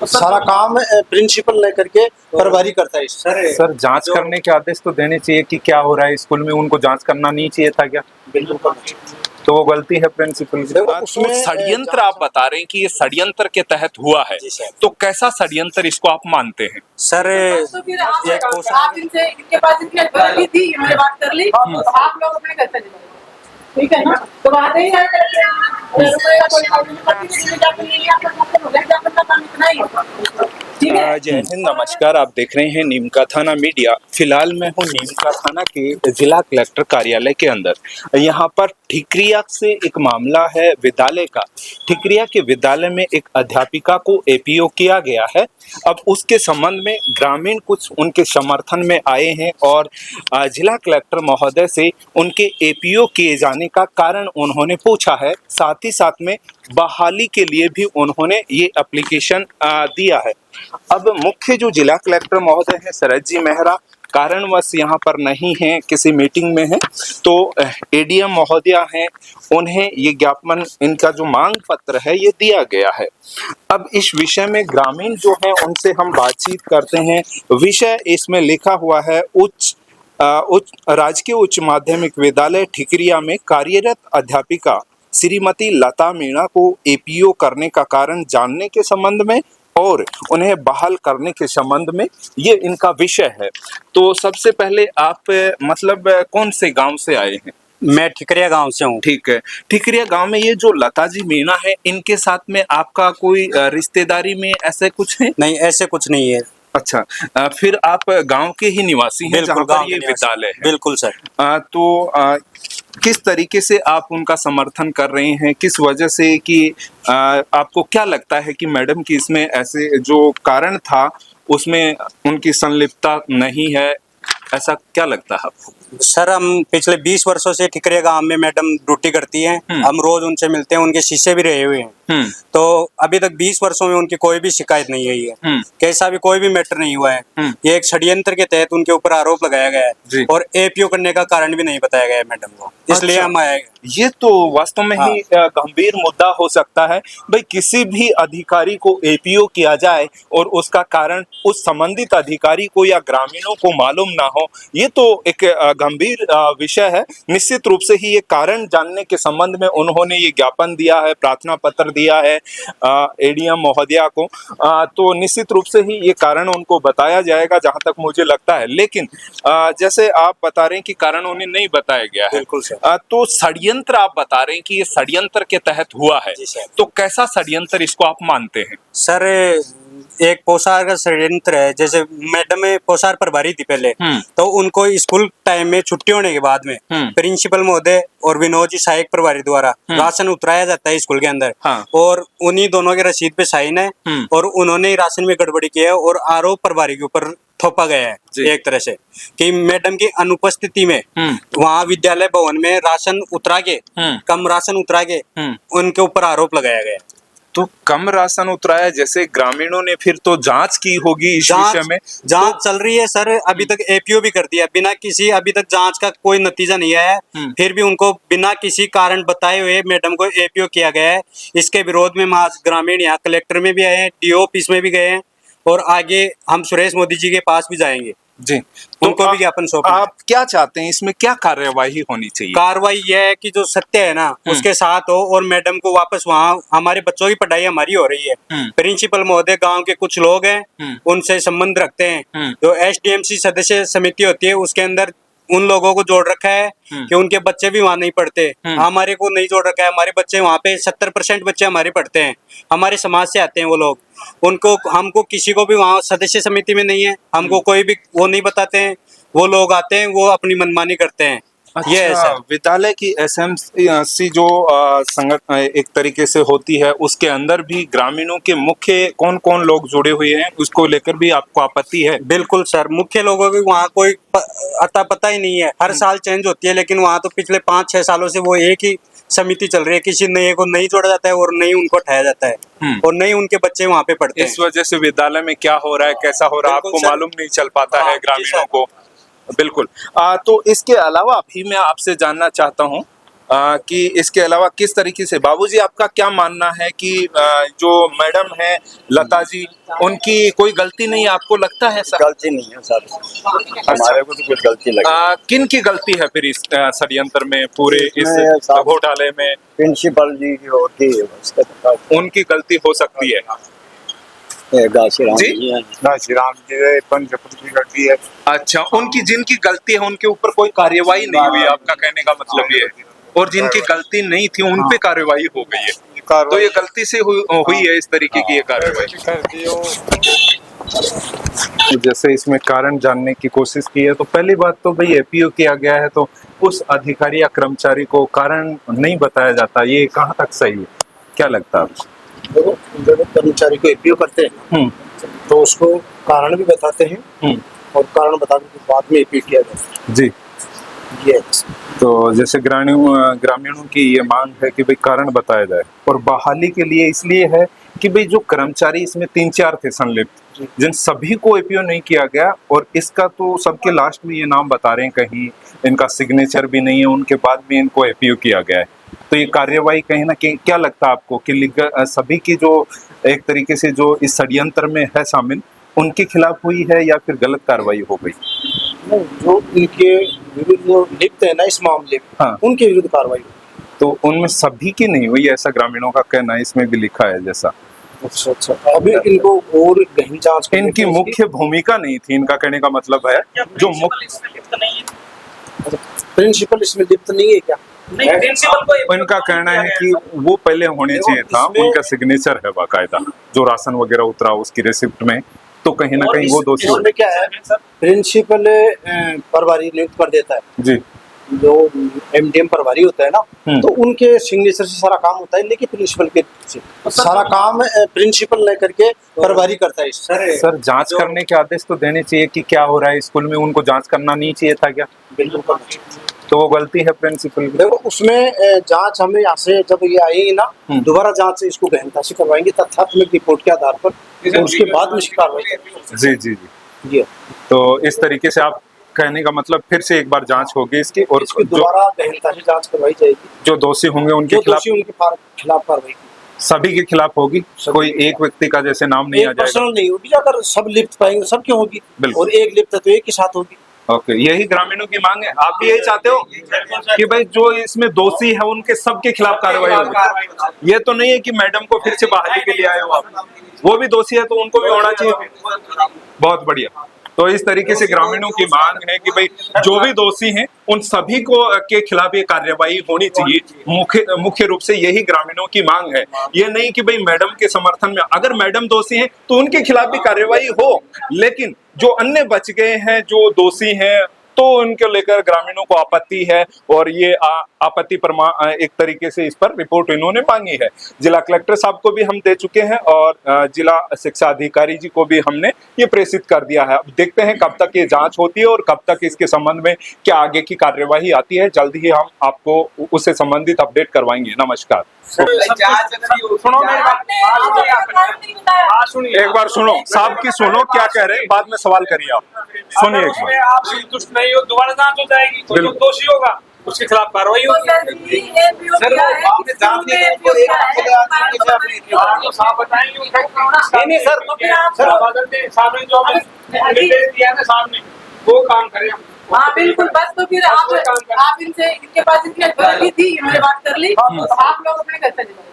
सारा काम प्रिंसिपल लेकर के प्रभारी करता है। सर जांच करने के आदेश तो देने चाहिए कि क्या हो रहा है स्कूल में, उनको जांच करना नहीं चाहिए था क्या? बिल्कुल। तो वो गलती है प्रिंसिपल की। तो षड्यंत्र आप बता रहे हैं कि ये षड्यंत्र के तहत हुआ है, तो कैसा षड्यंत्र इसको आप मानते हैं? सर एक आप इनके पास इनकी अथॉरिटी थी, इन्होंने बात कर ली, आप लोग अपने घर चले जाओ, ठीक है ना? तो बात यही है जय हिंद, नमस्कार। आप देख रहे हैं नीमका थाना मीडिया। फिलहाल मैं हूँ नीमका थाना के जिला कलेक्टर कार्यालय के अंदर। यहाँ पर ठिकरिया से एक मामला है विद्यालय का। ठिकरिया के विद्यालय में एक अध्यापिका को एपीओ किया गया है। अब उसके संबंध में ग्रामीण कुछ उनके समर्थन में आए हैं और जिला कलेक्टर महोदय से उनके एपीओ किए जाने का कारण उन्होंने पूछा है। साथ ही साथ में बहाली के लिए भी उन्होंने ये एप्लीकेशन दिया है। अब मुख्य जो जिला कलेक्टर महोदय हैं शरद जी मेहरा कारणवश यहाँ पर नहीं हैं, किसी मीटिंग में हैं, तो एडीएम महोदया हैं, उन्हें ये ज्ञापन, इनका जो मांग पत्र है ये दिया गया है। अब इस विषय में ग्रामीण जो है उनसे हम बातचीत करते हैं। विषय इसमें लिखा हुआ है राजकीय उच्च माध्यमिक विद्यालय ठिकरिया में कार्यरत अध्यापिका श्रीमती लता मीणा को एपीओ करने का कारण जानने के संबंध में और उन्हें बहाल करने के संबंध में ये इनका विषय है। तो सबसे पहले आप मतलब कौन से गांव से आए हैं? मैं ठिकरिया गांव से हूँ। ठीक है, ठिकरिया गांव में ये जो लता जी मीणा है, इनके साथ में आपका कोई रिश्तेदारी में ऐसे कुछ है? नहीं, ऐसे कुछ नहीं है। अच्छा, फिर आप गांव के ही निवासी हैं जहाँ पर ये विद्यालय है? बिल्कुल सर। तो किस तरीके से आप उनका समर्थन कर रहे हैं, किस वजह से कि आपको क्या लगता है कि मैडम की इसमें ऐसे जो कारण था उसमें उनकी संलिप्तता नहीं है, ऐसा क्या लगता है आपको? सर हम पिछले 20 वर्षों से ठिकरिया गांव में मैडम ड्यूटी करती हैं। हम रोज उनसे मिलते हैं, उनके शिष्य भी रहे हुए हैं। तो अभी तक 20 वर्षों में उनकी कोई भी शिकायत नहीं आई है, कैसा भी कोई भी मैटर नहीं हुआ है। ये एक षड्यंत्र के तहत उनके ऊपर आरोप लगाया गया है और एपीओ करने का कारण भी नहीं बताया गया है मैडम को, इसलिए हम आए। ये तो वास्तव में ही गंभीर मुद्दा हो सकता है। भाई किसी भी अधिकारी को एपीओ किया जाए और उसका कारण उस संबंधित अधिकारी को या ग्रामीणों को मालूम ना हो, ये तो एक गंभीर विषय है। निश्चित रूप से ही ये कारण जानने के संबंध में उन्होंने ये ज्ञापन दिया है, प्रार्थना पत्र दिया है एडीएम महोदया को। तो निश्चित रूप से ही ये कारण उनको बताया जाएगा जहां तक मुझे लगता है। लेकिन जैसे आप बता रहे हैं कि कारण उन्हें नहीं बताया गया है, बिल्कुल सर। तो षड्यंत्र आप बता रहे हैं कि ये षड्यंत्र के तहत हुआ है, तो कैसा षड्यंत्र इसको आप मानते हैं? सर एक पोशार का षड्यंत्र है। जैसे मैडम पोशार प्रभारी थी पहले, तो उनको स्कूल टाइम में छुट्टी होने के बाद में प्रिंसिपल महोदय और विनोद जी सहायक प्रभारी द्वारा राशन उतराया जाता है स्कूल के अंदर। और उन्हीं दोनों के रसीद पे साइन है और उन्होंने राशन में गड़बड़ी की है और आरोप प्रभारी के ऊपर थोपा गया है एक तरह से कि मैडम की अनुपस्थिति में वहाँ विद्यालय भवन में राशन उतरा के, कम राशन उतरा के उनके ऊपर आरोप लगाया गया। तो कम राशन उतराया, जैसे ग्रामीणों ने फिर तो जांच की होगी इस विषय में? जांच चल रही है सर, अभी तक एपीओ भी कर दिया बिना किसी, अभी तक जांच का कोई नतीजा नहीं आया है। फिर भी उनको बिना किसी कारण बताए हुए मैडम को एपीओ किया गया है। इसके विरोध में ग्रामीण यहाँ कलेक्टर में भी आए हैं, डीओ ऑफिस में भी गए हैं और आगे हम सुरेश मोदी जी के पास भी जाएंगे जी। उनको भी ज्ञापन सौंपा। आप क्या चाहते हैं, इसमें क्या कार्यवाही होनी चाहिए? कार्रवाई यह है कि जो सत्य है ना उसके साथ हो और मैडम को वापस वहाँ, हमारे बच्चों की पढ़ाई हमारी हो रही है। प्रिंसिपल महोदय गांव के कुछ लोग हैं, उनसे संबंध रखते हैं। जो एसडीएमसी सदस्य समिति होती है उसके अंदर उन लोगों को जोड़ रखा है कि उनके बच्चे भी वहाँ नहीं पढ़ते। हमारे को नहीं जोड़ रखा है, हमारे बच्चे वहाँ पे 70% बच्चे हमारे पढ़ते हैं, हमारे समाज से आते हैं वो लोग। उनको, हमको किसी को भी वहाँ सदस्य समिति में नहीं है, हमको कोई भी वो नहीं बताते हैं। वो लोग आते हैं, वो अपनी मनमानी करते हैं। अच्छा, ये है विद्यालय की एसएमसी जो संगठन एक तरीके से होती है, उसके अंदर भी ग्रामीणों के मुख्य कौन कौन लोग जुड़े हुए हैं, उसको लेकर भी आपको आपत्ति है? बिल्कुल सर, मुख्य लोगों की वहाँ कोई अता पता ही नहीं है। हर साल चेंज होती है, लेकिन वहाँ तो पिछले 5-6 सालों से वो एक ही समिति चल रही है। किसी नए को नहीं जोड़ा जाता है और नहीं उनको उठाया जाता है और नहीं उनके बच्चे वहाँ पे पढ़ते हैं। इस वजह से विद्यालय में क्या हो रहा है, कैसा हो रहा है, आपको मालूम नहीं चल पाता है ग्रामीणों को। बिल्कुल। तो इसके अलावा भी मैं आपसे जानना चाहता हूँ कि इसके अलावा किस तरीके से बाबूजी आपका क्या मानना है कि जो मैडम है लता जी उनकी कोई गलती नहीं आपको लगता है सर? गलती नहीं है सर, हमारे को तो कुछ गलती लगी। किन की गलती है फिर इस षड्यंत्र में, पूरे इस इसमें साहब- घोटाले में? प्रिंसिपल जी की होती है उसका तो उनकी गलती हो सकती है। घासीराम जी? जी हैं। घासीराम जी पंचपुर की गलती है। अच्छा, उनकी जिनकी गलती है उनके ऊपर कोई कार्यवाही नहीं हुई, आपका कहने का मतलब ये है, और जिनकी गलती नहीं थी उन पे कार्यवाही हो गई है, तो ये गलती से हुई है इस तरीके की ये कार्यवाही। जैसे इसमें कारण जानने की कोशिश की है तो पहली बात तो भाई एपीओ किया गया है तो उस अधिकारी या कर्मचारी को कारण नहीं बताया जाता, ये कहाँ तक सही है, क्या लगता है आपको? देखो, जब कर्मचारी को एपीओ करते हैं तो उसको कारण भी बताते हैं और कारण बताने के बाद में एपीओ किया जाता है। जी, ये है। तो जैसे ग्रामीणों की ये मांग है कि भाई कारण बताया जाए, और बहाली के लिए इसलिए है कि भाई जो कर्मचारी इसमें 3-4 थे संलिप्त, जिन सभी को एपीओ नहीं किया गया, और इसका तो सबके लास्ट में ये नाम बता रहे हैं, कहीं इनका सिग्नेचर भी नहीं है, उनके बाद में इनको एपीओ किया गया है, तो ये कार्यवाही कहीं ना कहीं क्या लगता है आपको कि सभी की जो एक तरीके से जो इस षड्यंत्र में है शामिल उनके खिलाफ हुई है या फिर गलत कार्रवाई हो गई? नहीं, जो इनके विरुद्ध जो लिप्त है ना इस मामले में, हाँ। उनके विरुद्ध कार्रवाई हुई। तो उनमें सभी की नहीं हुई ऐसा ग्रामीणों का कहना है, इसमें भी लिखा है जैसा। अच्छा, अभी इनको और गहन जांच करनी इनकी है। मुख्य भूमिका नहीं थी, इनका कहने का मतलब है जो प्रिंसिपल इसमें लिप्त नहीं है क्या? इनका कहना है कि वो पहले होने चाहिए था, उनका सिग्नेचर है बाकायदा, जो राशन वगैरह उतरा उसकी रिसिप्ट में, तो कहीं ना कहीं वो दोषी इसमें क्या है, प्रिंसिपल प्रभारी नियुक्त कर देता है, जी, जो एमडीएम प्रभारी होता है ना, तो उनके सिग्नेचर से सारा काम होता है, लेकिन प्रिंसिपल के से सारा काम प्रिंसिपल लेकर के प्रभारी करता है। सर जांच करने के आदेश तो देने चाहिए कि क्या हो रहा है स्कूल में, उनको जांच करना नहीं चाहिए था क्या? बिल्कुल करना चाहिए। तो वो गलती है प्रिंसिपल की। देखो, उसमें जांच हमें यहाँ से जब ये आएगी ना, दोबारा जांच इसको गहनता से करवाएंगे तथ्यात्मक रिपोर्ट के आधार पर, और उसके बाद में कार्रवाई। जी जी जी, ये तो इस तरीके से आप कहने का मतलब फिर से एक बार जांच होगी इसकी, और इसकी जो दोबारा गहनता से जांच करवाई जाएगी, जो दोषी होंगे उनके जो खिलाफ, दोषी उनके खिलाफ कार्रवाई सभी के खिलाफ होगी, कोई एक व्यक्ति का जैसे नाम नहीं आ जाएगा। पर्सनल नहीं होगी, अगर सब लिप्त पाएंगे सब क्यों होगी, बिल्कुल। और एक लिप्त है तो एक के साथ होगी। ओके, यही ग्रामीणों की मांग है। आप भी यही चाहते हो कि भाई जो इसमें दोषी है उनके सबके खिलाफ कार्रवाई होगी? ये तो नहीं है कि मैडम को फिर से बहाली के लिए आए हो आप, वो भी दोषी है तो उनको भी होना चाहिए। बहुत बढ़िया। तो इस तरीके से ग्रामीणों की मांग है कि भाई जो भी दोषी हैं उन सभी को के खिलाफ ये कार्यवाही होनी चाहिए। मुख्य रूप से यही ग्रामीणों की मांग है, ये नहीं कि भाई मैडम के समर्थन में, अगर मैडम दोषी हैं तो उनके खिलाफ भी कार्यवाही हो, लेकिन जो अन्य बच गए हैं जो दोषी हैं तो उनके लेकर ग्रामीणों को आपत्ति है, और ये आपत्ति एक तरीके से इस पर रिपोर्ट इन्होंने मांगी है। जिला कलेक्टर साहब को भी हम दे चुके हैं और जिला शिक्षा अधिकारी जी को भी हमने ये प्रेषित कर दिया है। अब देखते हैं कब तक ये जांच होती है और कब तक इसके संबंध में क्या आगे की कार्यवाही आती है। जल्द ही हम आपको उससे संबंधित अपडेट करवाएंगे। नमस्कार। सुनो एक बार सुनो, साहब की सुनो क्या कह रहे हैं, बाद में सवाल करिए आप। सुनिए एक बार। आप संतुष्ट नहीं हो, दोबारा जांच हो जाएगी, तो जो दोषी होगा उसके खिलाफ कार्रवाई होगी। सर आपने जांच नहीं की, एक आपको साहब बताएंगे नहीं सर, सामने जो हमें निर्देश दिया है सामने वो काम करें। हाँ बिल्कुल, बस तो फिर आप इनसे, इनके पास इतनी अथॉरिटी थी, इन्होंने बात कर ली, आप लोग अपने घर चले जाओ।